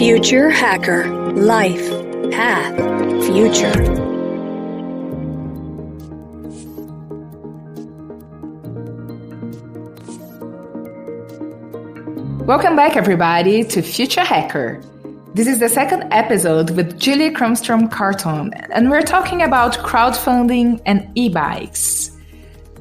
Future Hacker. Life. Path. Future. Welcome back, everybody, to Future Hacker. This is the second episode with Julie Kronstrøm Carton, and we're talking about crowdfunding and e-bikes.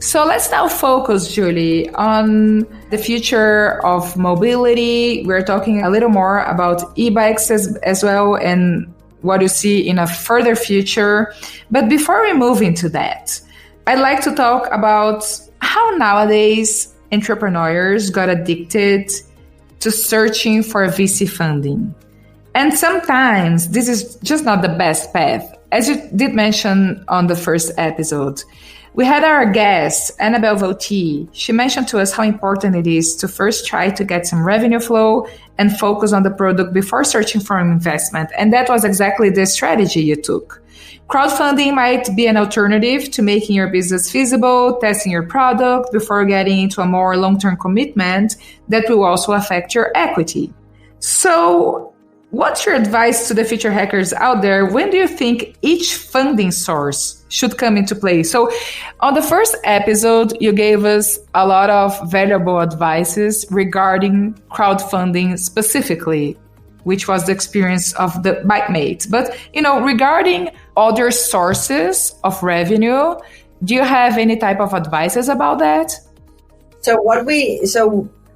So let's now focus, Julie, on the future of mobility. We're talking a little more about e-bikes as well and what you see in a further future. But before we move into that, I'd like to talk about how nowadays entrepreneurs got addicted to searching for VC funding. And sometimes this is just not the best path. As you did mention on the first episode, we had our guest, Annabelle Vauti. She mentioned to us how important it is to first try to get some revenue flow and focus on the product before searching for an investment. And that was exactly the strategy you took. Crowdfunding might be an alternative to making your business feasible, testing your product before getting into a more long-term commitment that will also affect your equity. So what's your advice to the future hackers out there? When do you think each funding source should come into play? So on the first episode, you gave us a lot of valuable advices regarding crowdfunding specifically, which was the experience of the Bike Mate. But, regarding other sources of revenue, do you have any type of advices about that?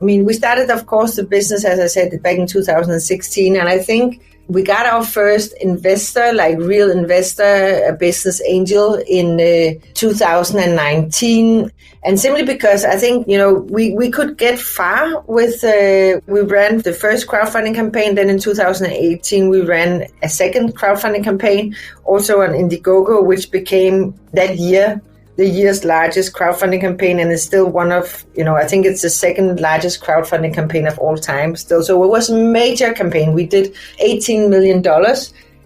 We started, of course, the business, as I said, back in 2016. And I think we got our first investor, like real investor, a business angel in 2019. And simply because I think, we could get far with, we ran the first crowdfunding campaign. Then in 2018, we ran a second crowdfunding campaign, also on Indiegogo, which became that year the year's largest crowdfunding campaign, and is still one of, I think it's the second largest crowdfunding campaign of all time still. So it was a major campaign. We did $18 million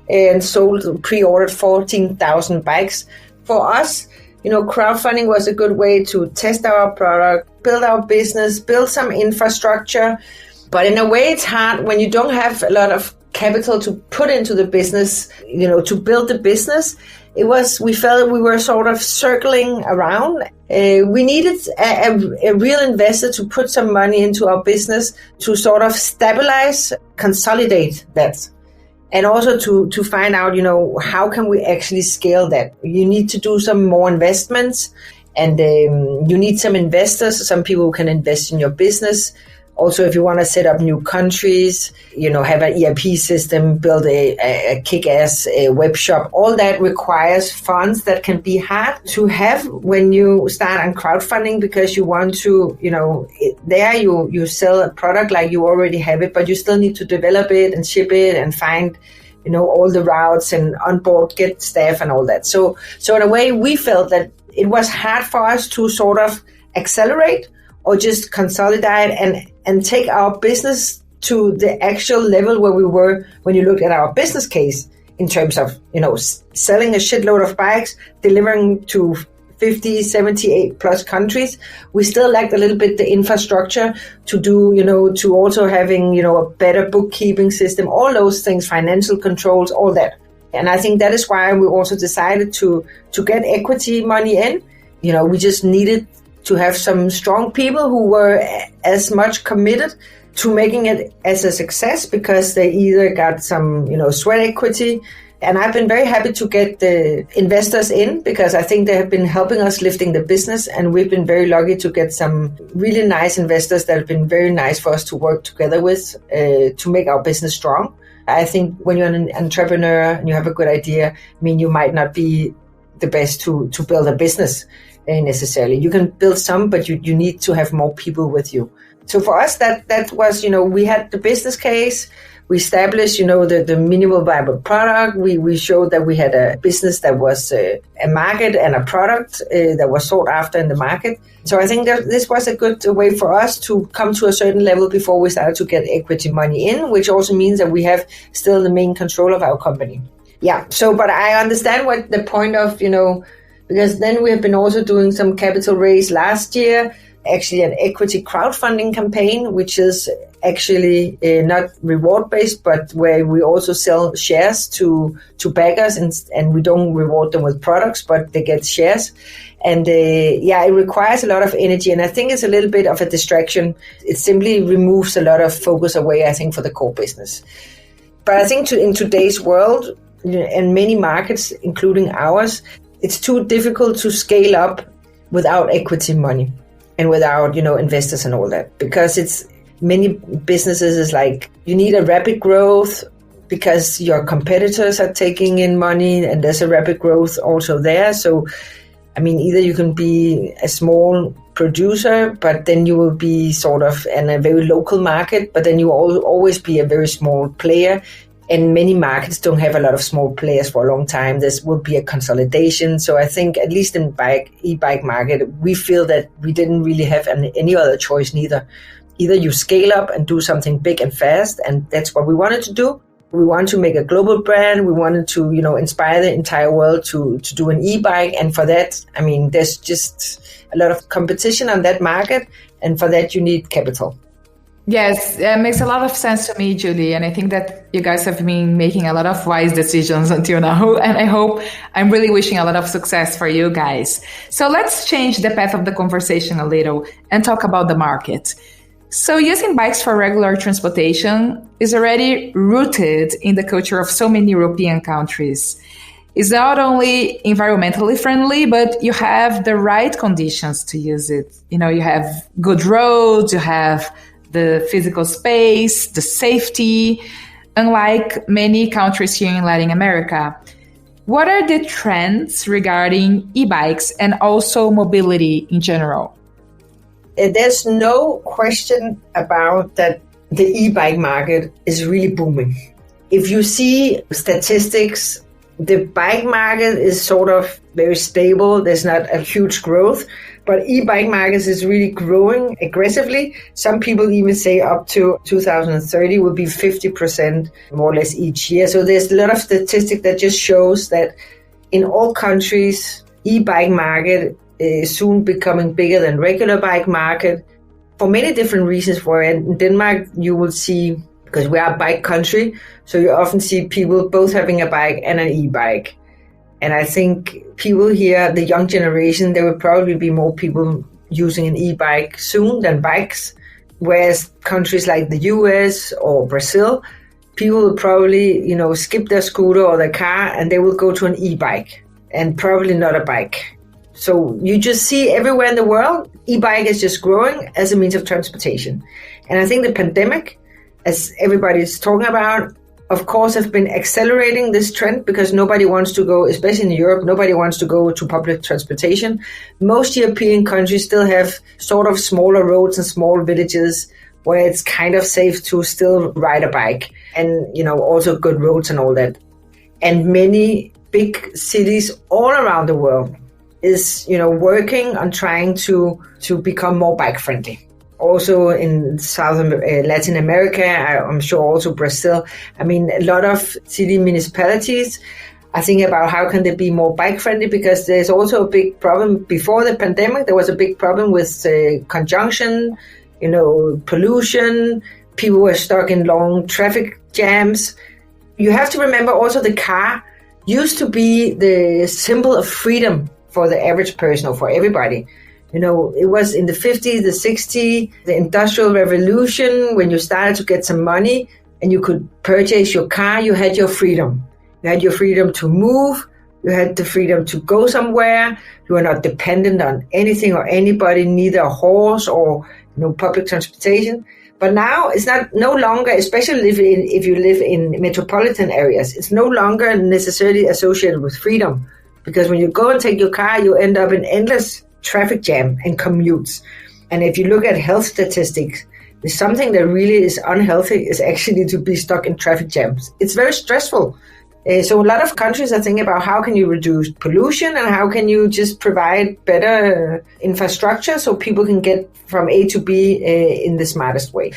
and pre-ordered 14,000 bikes. For us, crowdfunding was a good way to test our product, build our business, build some infrastructure. But in a way, it's hard when you don't have a lot of capital to put into the business, to build the business. We felt we were sort of circling around. We needed a real investor to put some money into our business to sort of stabilize, consolidate that. And also to find out, how can we actually scale that? You need to do some more investments, and you need some investors, some people who can invest in your business. Also, if you want to set up new countries, have an ERP system, build a kick-ass web shop, all that requires funds that can be hard to have when you start on crowdfunding, because you want to, you sell a product like you already have it, but you still need to develop it and ship it and find, all the routes and onboard, get staff and all that. So in a way, we felt that it was hard for us to sort of accelerate or just consolidate and take our business to the actual level where we were when you looked at our business case in terms of, selling a shitload of bikes, delivering to 50, 78 plus countries. We still lacked a little bit the infrastructure to do, to also having, a better bookkeeping system, all those things, financial controls, all that. And I think that is why we also decided to get equity money in. We just needed to have some strong people who were as much committed to making it as a success, because they either got some, sweat equity. And I've been very happy to get the investors in, because I think they have been helping us lifting the business. And we've been very lucky to get some really nice investors that have been very nice for us to work together with to make our business strong. I think when you're an entrepreneur and you have a good idea, you might not be the best to build a business necessarily. You can build some, but you need to have more people with you. So for us, that was, we had the business case. We established, the minimal viable product. We showed that we had a business that was a market and a product that was sought after in the market. So I think that this was a good way for us to come to a certain level before we started to get equity money in, which also means that we have still the main control of our company. Yeah. So, but I understand what the point of, because then we have been also doing some capital raise last year, actually an equity crowdfunding campaign, which is actually not reward-based, but where we also sell shares to backers, and we don't reward them with products, but they get shares. And it requires a lot of energy, and I think it's a little bit of a distraction. It simply removes a lot of focus away, I think, for the core business. But I think in today's world, and many markets, including ours, it's too difficult to scale up without equity money and without, investors and all that, because it's many businesses is like you need a rapid growth because your competitors are taking in money and there's a rapid growth also there. So, either you can be a small producer, but then you will be sort of in a very local market, but then you will always be a very small player. And many markets don't have a lot of small players for a long time. This will be a consolidation. So I think at least in e-bike market, we feel that we didn't really have any other choice neither. Either you scale up and do something big and fast, and that's what we wanted to do. We want to make a global brand. We wanted to, inspire the entire world to do an e-bike. And for that, there's just a lot of competition on that market. And for that, you need capital. Yes, it makes a lot of sense to me, Julie. And I think that you guys have been making a lot of wise decisions until now. And I'm really wishing a lot of success for you guys. So let's change the path of the conversation a little and talk about the market. So using bikes for regular transportation is already rooted in the culture of so many European countries. It's not only environmentally friendly, but you have the right conditions to use it. You have good roads, you have the physical space, the safety, unlike many countries here in Latin America. What are the trends regarding e-bikes and also mobility in general? There's no question about that the e-bike market is really booming. If you see statistics, the bike market is sort of very stable. There's not a huge growth, but e-bike market is really growing aggressively. Some people even say up to 2030 will be 50% more or less each year. So there's a lot of statistics that just shows that in all countries, e-bike market is soon becoming bigger than regular bike market for many different reasons. For in Denmark, you will see, because we are a bike country, so you often see people both having a bike and an e-bike. And I think people here, the young generation, there will probably be more people using an e-bike soon than bikes. Whereas countries like the US or Brazil, people will probably, skip their scooter or their car and they will go to an e-bike and probably not a bike. So you just see everywhere in the world, e-bike is just growing as a means of transportation. And I think the pandemic, as everybody's talking about, of course, have been accelerating this trend because nobody wants to go, especially in Europe, nobody wants to go to public transportation. Most European countries still have sort of smaller roads and small villages where it's kind of safe to still ride a bike and, also good roads and all that. And many big cities all around the world is, working on trying to become more bike friendly. Also in Latin America, I'm sure also Brazil. A lot of city municipalities are thinking about how can they be more bike friendly, because there's also a big problem. Before the pandemic, there was a big problem with congestion, pollution. People were stuck in long traffic jams. You have to remember also the car used to be the symbol of freedom for the average person or for everybody. It was in the 50s, the 60s, the Industrial Revolution, when you started to get some money and you could purchase your car, you had your freedom. You had your freedom to move. You had the freedom to go somewhere. You were not dependent on anything or anybody, neither a horse or public transportation. But now it's no longer, especially if you live in metropolitan areas, it's no longer necessarily associated with freedom. Because when you go and take your car, you end up in endless traffic jam and commutes. And if you look at health statistics, there's something that really is unhealthy is actually to be stuck in traffic jams. It's very stressful. So a lot of countries are thinking about how can you reduce pollution and how can you just provide better infrastructure so people can get from A to B in the smartest way.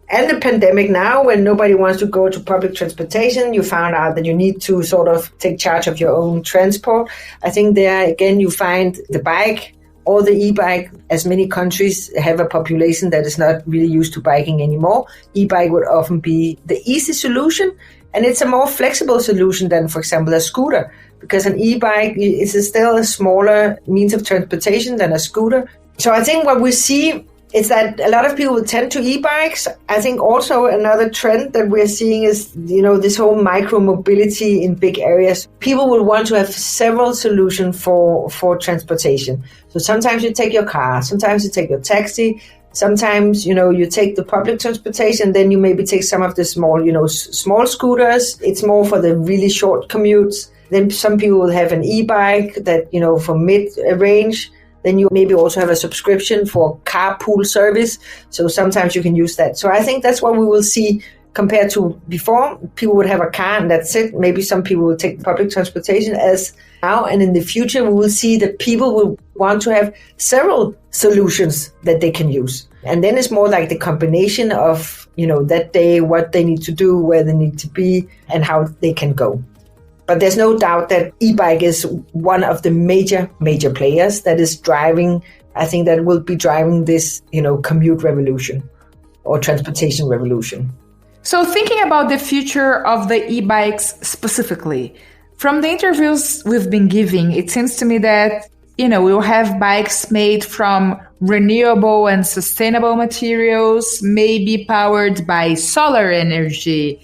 And the pandemic now, when nobody wants to go to public transportation, you found out that you need to sort of take charge of your own transport. I think there, again, you find the bike or the e-bike, as many countries have a population that is not really used to biking anymore, e-bike would often be the easy solution. And it's a more flexible solution than, for example, a scooter, because an e-bike is still a smaller means of transportation than a scooter. So I think what we see is that a lot of people will tend to e-bikes. I think also another trend that we're seeing is, this whole micro-mobility in big areas. People will want to have several solutions for transportation. So sometimes you take your car, sometimes you take your taxi, sometimes, you take the public transportation, then you maybe take some of the small scooters. It's more for the really short commutes. Then some people will have an e-bike that, for mid-range. Then you maybe also have a subscription for carpool service. So sometimes you can use that. So I think that's what we will see compared to before. People would have a car and that's it. Maybe some people will take public transportation as now. And in the future, we will see that people will want to have several solutions that they can use. And then it's more like the combination of, that day, what they need to do, where they need to be, and how they can go. But there's no doubt that e-bike is one of the major players that is driving, I think that will be driving this, commute revolution or transportation revolution. So thinking about the future of the e-bikes specifically, from the interviews we've been giving, it seems to me that, we'll have bikes made from renewable and sustainable materials, maybe powered by solar energy,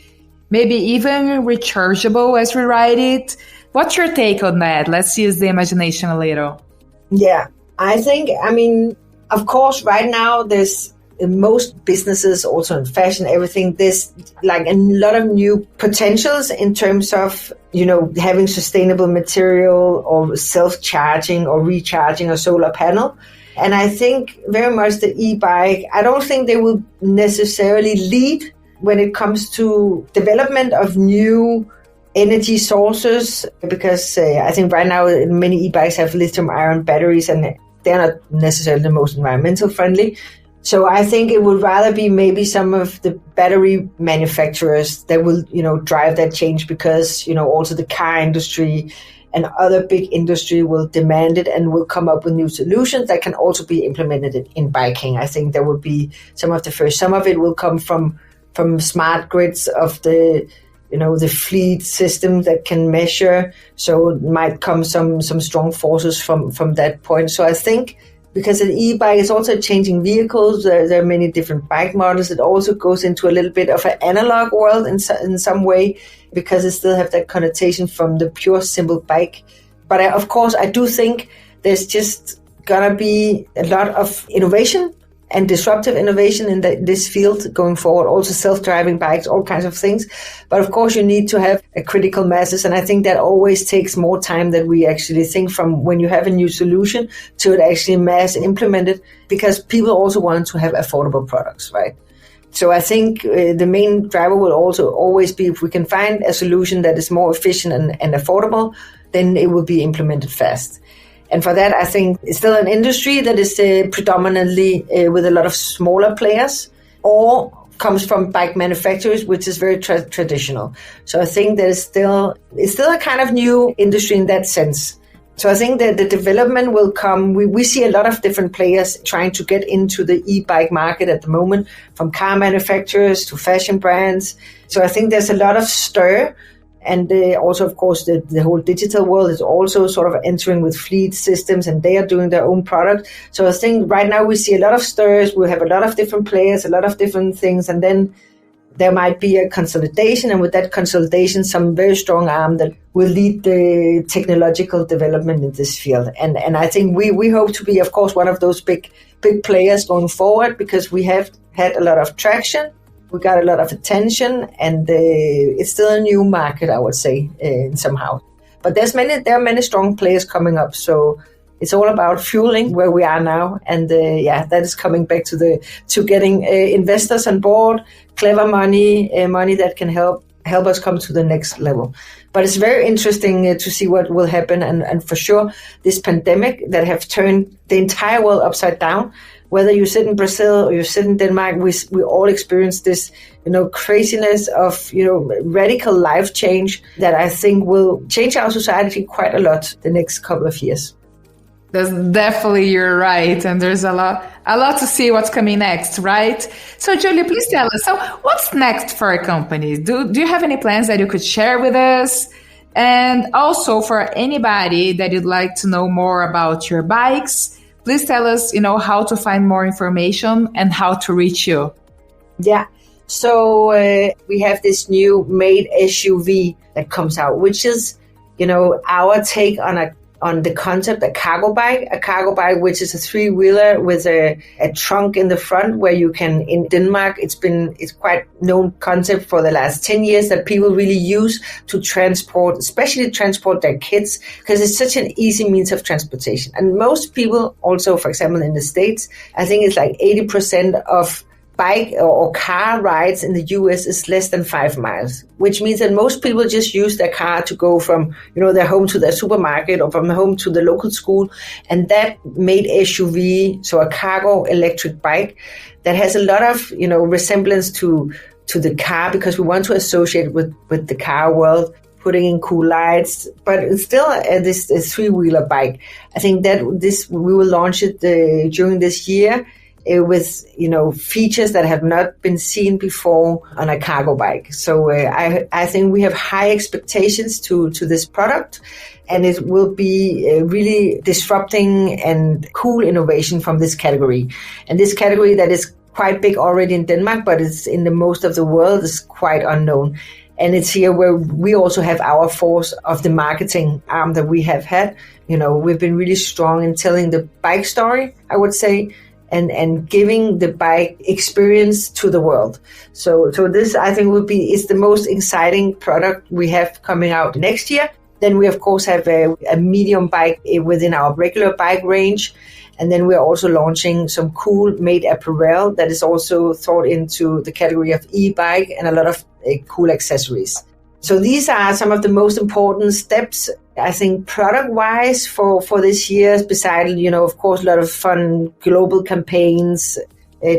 maybe even rechargeable as we ride it. What's your take on that? Let's use the imagination a little. Yeah, I think, of course, right now there's in most businesses, also in fashion, everything, there's like a lot of new potentials in terms of, having sustainable material or self-charging or recharging a solar panel. And I think very much the e-bike, I don't think they will necessarily lead when it comes to development of new energy sources, because I think right now many e-bikes have lithium-ion batteries and they're not necessarily the most environmental friendly. So I think it would rather be maybe some of the battery manufacturers that will, drive that change, because, also the car industry and other big industry will demand it and will come up with new solutions that can also be implemented in biking. I think there will be some of the first. Some of it will come from smart grids of the fleet system that can measure. So it might come some strong forces from that point. So I think because an e-bike is also changing vehicles, there are many different bike models. It also goes into a little bit of an analog world in some way, because it still have that connotation from the pure simple bike. But of course, I do think there's just gonna be a lot of innovation and disruptive innovation in this field going forward, also self-driving bikes, all kinds of things. But of course, you need to have a critical masses. And I think that always takes more time than we actually think, from when you have a new solution to it actually mass implemented, because people also want to have affordable products, right? So I think the main driver will also always be, if we can find a solution that is more efficient and affordable, then it will be implemented fast. And for that, I think it's still an industry that is predominantly with a lot of smaller players, or comes from bike manufacturers, which is very traditional. So I think that it's still a kind of new industry in that sense. So I think that the development will come. We see a lot of different players trying to get into the e-bike market at the moment, from car manufacturers to fashion brands. So I think there's a lot of stir. And also, of course, the whole digital world is also sort of entering with fleet systems, and they are doing their own product. So I think right now we see a lot of stirs. We have a lot of different players, a lot of different things. And then there might be a consolidation. And with that consolidation, some very strong arm that will lead the technological development in this field. And I think we hope to be, of course, one of those big players going forward, because we have had a lot of traction. We got a lot of attention, and it's still a new market, I would say, somehow. But there are many strong players coming up. So it's all about fueling where we are now. And that is coming back to getting investors on board, clever money that can help us come to the next level. But it's very interesting to see what will happen. And for sure, this pandemic that have turned the entire world upside down. Whether you sit in Brazil or you sit in Denmark, we all experience this, craziness of, radical life change that I think will change our society quite a lot the next couple of years. That's definitely, you're right. And there's a lot to see what's coming next, right? So Julie, please tell us, so what's next for our company? Do you have any plans that you could share with us? And also for anybody that you'd like to know more about your bikes, please tell us, how to find more information and how to reach you. Yeah. So we have this new Mate SUV that comes out, which is, our take on the concept, a cargo bike, which is a 3-wheeler with a trunk in the front where you can, in Denmark, it's quite known concept for the last 10 years that people really use to especially transport their kids, because it's such an easy means of transportation. And most people also, for example, in the States, I think it's like 80% of bike or car rides in the US is less than 5 miles, which means that most people just use their car to go from, their home to their supermarket or from home to the local school. And that Mate SUV, so a cargo electric bike that has a lot of, resemblance to the car, because we want to associate with the car world, putting in cool lights, but it's still this 3-wheeler bike. I think that we will launch it during this year, with, features that have not been seen before on a cargo bike. So I think we have high expectations to this product, and it will be really disrupting and cool innovation from this category. And this category that is quite big already in Denmark, but it's in the most of the world is quite unknown. And it's here where we also have our force of the marketing arm that we have had. We've been really strong in telling the bike story, I would say, and giving the bike experience to the world. So this, I think, is the most exciting product we have coming out next year. Then we, of course, have a medium bike within our regular bike range. And then we're also launching some cool Mate apparel that is also thought into the category of e-bike, and a lot of cool accessories. So these are some of the most important steps, I think, product-wise for this year, besides, of course, a lot of fun global campaigns,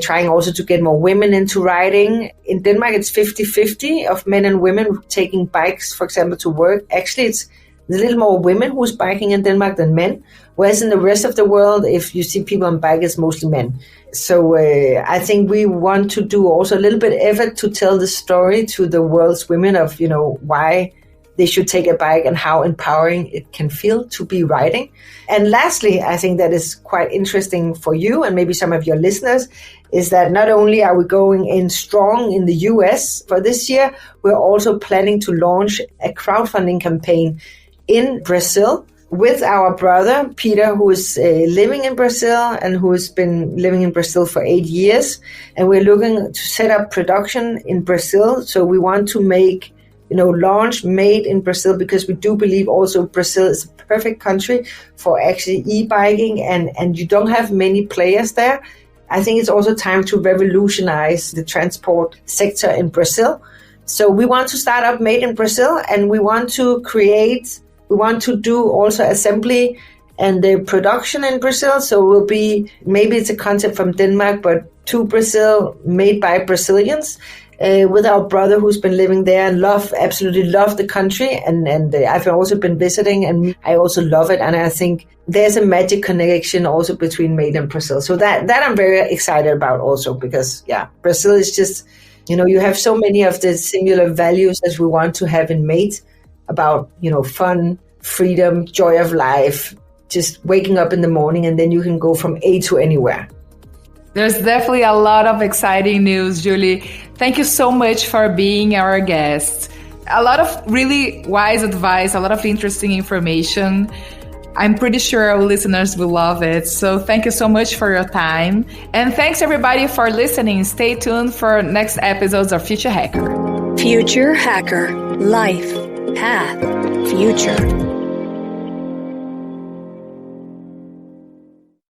trying also to get more women into riding. In Denmark, it's 50-50 of men and women taking bikes, for example, to work. Actually, it's a little more women who's biking in Denmark than men, whereas in the rest of the world, if you see people on bike, it's mostly men. So I think we want to do also a little bit effort to tell the story to the world's women of, why they should take a bike and how empowering it can feel to be riding. And lastly, I think that is quite interesting for you and maybe some of your listeners, is that not only are we going in strong in the US for this year, we're also planning to launch a crowdfunding campaign in Brazil with our brother, Peter, who is living in Brazil and who has been living in Brazil for 8 years. And we're looking to set up production in Brazil. So we want to make, launch Mate in Brazil, because we do believe also Brazil is a perfect country for actually e-biking, and you don't have many players there. I think it's also time to revolutionize the transport sector in Brazil. So we want to start up Mate in Brazil, and we want to do also assembly and the production in Brazil. So it will be, maybe it's a concept from Denmark, but to Brazil, made by Brazilians, with our brother who's been living there and absolutely love the country. And I've also been visiting, and I also love it. And I think there's a magic connection also between Mate and Brazil. So that I'm very excited about also, because Brazil is just, you have so many of the similar values as we want to have in Mate, about, fun, freedom, joy of life, just waking up in the morning, and then you can go from A to anywhere. There's definitely a lot of exciting news, Julie. Thank you so much for being our guest. A lot of really wise advice, a lot of interesting information. I'm pretty sure our listeners will love it. So thank you so much for your time. And thanks everybody for listening. Stay tuned for next episodes of Future Hacker. Future Hacker. Life. Path. Future.